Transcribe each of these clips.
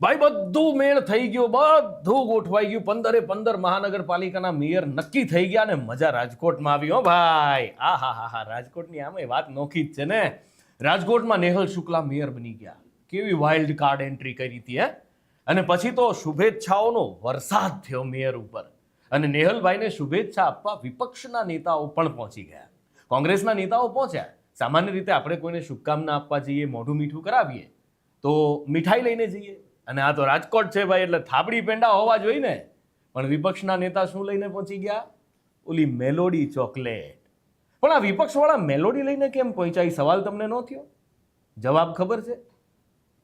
ભાઈ બધું મેળ થઈ ગયો, બધું ગોઠવાઈ ગયું. 15 મહાનગરપાલિકાના મેયર નક્કી થઈ ગયા ને મજા રાજકોટમાં આવી. હો ભાઈ, આ હા રાજકોટની આમે વાત નોખી જ છે ને. રાજકોટમાં નેહલ શુક્લા મેયર બની ગયા. કેવી વાઇલ્ડ કાર્ડ એન્ટ્રી કરી હતી હે. અને પછી તો શુભેચ્છાઓનો વરસાદ થયો મેયર ઉપર. અને નેહલભાઈને શુભેચ્છા આપવા વિપક્ષના નેતાઓ પણ પહોંચી ગયા. કોંગ્રેસના નેતાઓ પહોંચ્યા. સામાન્ય રીતે આપણે કોઈને શુભકામના આપવા જઈએ, મોઢું મીઠું કરાવીએ તો મીઠાઈ લઈને જઈએ. અને આ તો રાજકોટ છે ભાઈ, એટલે થાબડી પેંડા હોવા જોઈએ ને. પણ વિપક્ષના નેતા શું લઈને પહોંચી ગયા? ઓલી મેલોડી ચોકલેટ. પણ આ વિપક્ષવાળા મેલોડી લઈને કેમ પહોંચ્યા એ સવાલ તમને ન થયો? જવાબ ખબર છે?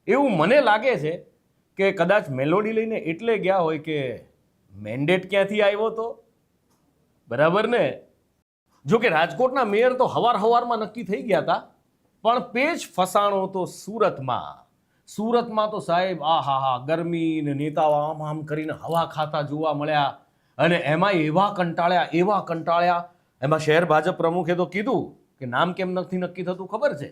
એવું મને લાગે છે કે કદાચ મેલોડી લઈને એટલે ગયા હોય કે મેન્ડેટ ક્યાંથી આવ્યો તો. બરાબર ને? જો કે રાજકોટના મેયર તો હવારમાં નક્કી થઈ ગયા હતા, પણ પેચ ફસાણો તો સુરતમાં. સુરતમાં તો સાહેબ આહા ગરમી ને નેતાઓ આમ કરીને હવા ખાતા જોવા મળ્યા. અને એમાં એવા કંટાળ્યા. એમાં શહેર ભાજપ પ્રમુખે તો કીધું કે નામ કેમ નથી નક્કી થતું ખબર છે?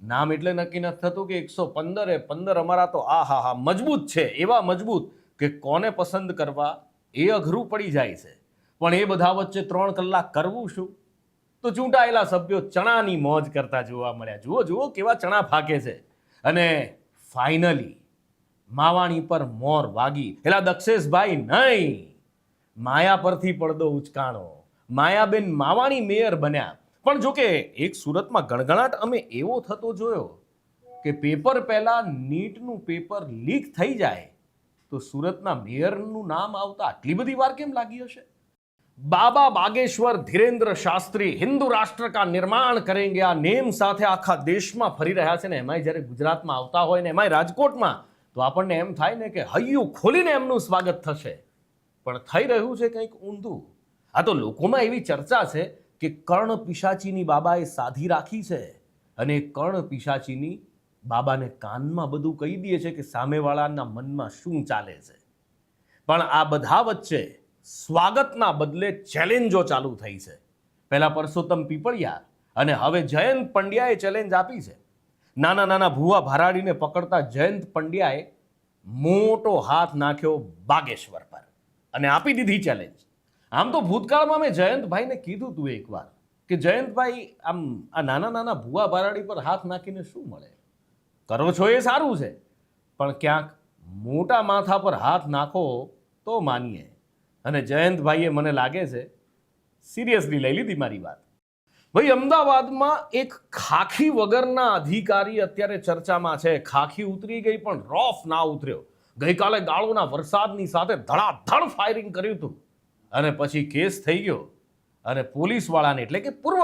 નામ એટલે નક્કી નથી થતું કે 115 અમારા તો આહા મજબૂત છે, એવા મજબૂત કે કોને પસંદ કરવા એ અઘરું પડી જાય છે. પણ એ બધા વચ્ચે 3 કલાક કરવું શું? તો ચૂંટાયેલા સભ્યો ચણાની મોજ કરતા જોવા મળ્યા. જુઓ કેવા ચણા ફાકે છે. અને ફાઇનલી માવાણી પર મોર વાગી. એલા દક્ષેશભાઈ નહીં, માયા પરથી પડદો ઉચકાણો. માયાબેન માવાણી મેયર બન્યા. પણ જો કે એક સુરતમાં ગણગણાટ અમે એવો થતો જોયો કે પેપર પહેલા નીટનું પેપર લીક થઈ જાય તો સુરતના મેયરનું નામ આવતા આટલી બધી વાર કેમ લાગી હશે? બાબા બાગેશ્વર ધીરેન્દ્ર શાસ્ત્રી હિન્દુ રાષ્ટ્ર કા નિર્માણ કરેંગે, આ નેમ સાથે આખા દેશમાં ફરી રહ્યા છે ને. એમાંય જ્યારે ગુજરાતમાં આવતા હોય ને એમાંય રાજકોટમાં, તો આપણને એમ થાય ને કે હૈયું ખોલીને એમનું સ્વાગત થશે. પણ થઈ રહ્યું છે કંઈક ઊંધું. આ તો લોકોમાં એવી ચર્ચા છે કે કર્ણ પિશાચીની બાબાએ સાધી રાખી છે અને કર્ણ પિશાચીની બાબાને કાનમાં બધું કહી દે છે કે સામેવાળાના મનમાં શું ચાલે છે. પણ આ બધા વચ્ચે સ્વાગતના બદલે ચેલેન્જો ચાલુ થઈ છે. પહેલા પરસોત્તમ પીપળિયા અને હવે જયંત પંડ્યાએ ચેલેન્જ આપી છે. નાના ભૂવા ભરાડીને પકડતા જયંત પંડ્યાએ મોટો હાથ નાખ્યો બાગેશ્વર પર અને આપી દીધી ચેલેન્જ. આમ તો ભૂતકાળમાં મેં જયંતભાઈને કીધું હતું એકવાર કે જયંતભાઈ આમ આ નાના ભૂવા ભરાડી પર હાથ નાખીને શું મળે? કરો છો એ સારું છે, પણ ક્યાંક મોટા માથા પર હાથ નાખો તો માનીએ. અને જયંતભાઈએ મને લાગે છે સિરિયસલી લઈ લીધી મારી વાત. ભાઈ અમદાવાદમાં એક ખાખી વગરના અધિકારી અત્યારે ચર્ચામાં છે. ખાખી ઉતરી ગઈ પણ રોફ ના ઉતર્યો. ગઈકાલે ગાળોના વરસાદની સાથે ધડાધડ ફાયરિંગ કર્યું હતું અને પછી કેસ થઈ ગયો અને પોલીસવાળાને એટલે કે પૂર્વ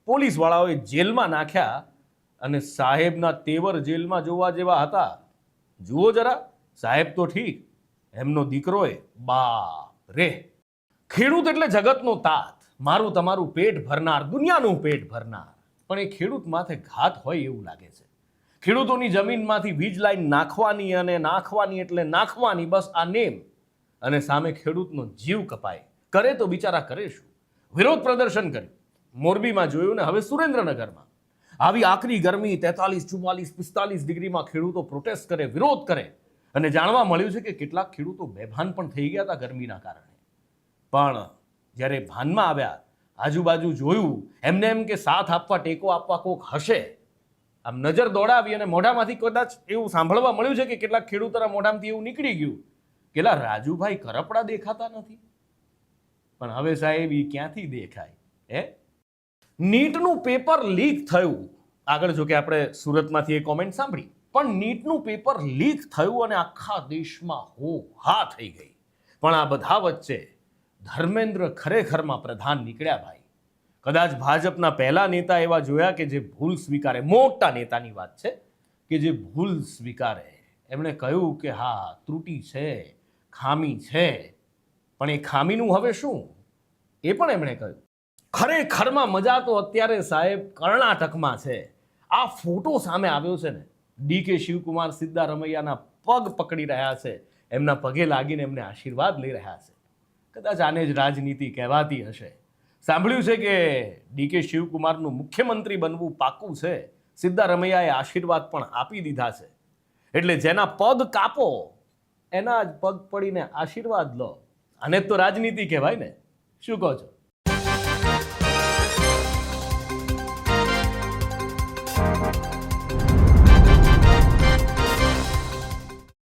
પોલીસવાળાઓએ જેલમાં નાખ્યા. અને સાહેબના તેવર જેલમાં જોવા જેવા હતા. જુઓ જરા, સાહેબ તો ઠીક, એમનો દીકરોએ બાપ રે. ખેડૂત એટલે જગતનો તાત, મારું તમારું પેટ ભરનાર, દુનિયાનું પેટ ભરનાર. પણ એ ખેડૂત માથે ઘાત હોય એવું લાગે છે. ખેડૂતોની જમીનમાંથી વીજ લાઈન નાખવાની અને નાખવાની એટલે નાખવાની, બસ આ નેમ. અને સામે ખેડૂતનો જીવ કપાય. કરે તો બિચારા કરે શું? વિરોધ પ્રદર્શન કર્યું. મોરબીમાં જોયું ને હવે સુરેન્દ્રનગરમાં. આવી આકરી ગરમી 43, 44, 45 ડિગ્રીમાં ખેડૂતો પ્રોટેસ્ટ કરે, વિરોધ કરે. અને જાણવા મળ્યું છે કે કેટલાક ખેડૂતો બેભાન પણ થઈ ગયા હતા ગરમીના કારણે. પણ જ્યારે ભાનમાં આવ્યા, આજુબાજુ જોયું, એમને એમ કે સાથ આપવા, ટેકો આપવા કોક હશે. આમ નજર દોડાવી અને મોઢામાંથી કદાચ એવું સાંભળવા મળ્યું છે કે કેટલાક ખેડૂતોના મોઢામાંથી એવું નીકળી ગયું કે લા રાજુભાઈ કરપડા દેખાતા નથી. પણ હવે સાહેબ એ ક્યાંથી દેખાય? નીટનું પેપર લીક થયું. આગળ જો કે આપણે સુરતમાંથી એ કોમેન્ટ સાંભળી, પણ નીટનું પેપર લીક થયું અને આખા દેશમાં હો હા થઈ ગઈ. પણ આ બધા વચ્ચે ધર્મેન્દ્ર ખરેખરમાં પ્રધાન નીકળ્યા ભાઈ. કદાચ ભાજપના પહેલા નેતા એવા જોયા કે જે ભૂલ સ્વીકારે. મોટા નેતાની વાત છે કે જે ભૂલ સ્વીકારે. એમણે કહ્યું કે હા ત્રુટિ છે, ખામી છે, પણ એ ખામીનું હવે શું એ પણ એમણે કહ્યું. ખરેખરમાં મજા તો અત્યારે સાહેબ કર્ણાટકમાં છે. આ ફોટો સામે આવ્યો છે ને, ડીકે શિવકુમાર સિદ્ધારમૈયાના પગ પકડી રહ્યા છે, એમના પગે લાગીને એમને આશીર્વાદ લઈ રહ્યા છે. કદાચ આને જ રાજનીતિ કહેવાતી હશે. સાંભળ્યું છે કે ડીકે શિવકુમારનું મુખ્યમંત્રી બનવું પાક્કું છે. સિદ્ધારમૈયાએ આશીર્વાદ પણ આપી દીધા છે. એટલે જેના પગ કાપો એના જ પગ પડીને આશીર્વાદ લો. આને જ તો રાજનીતિ કહેવાય ને. શું કહો છો?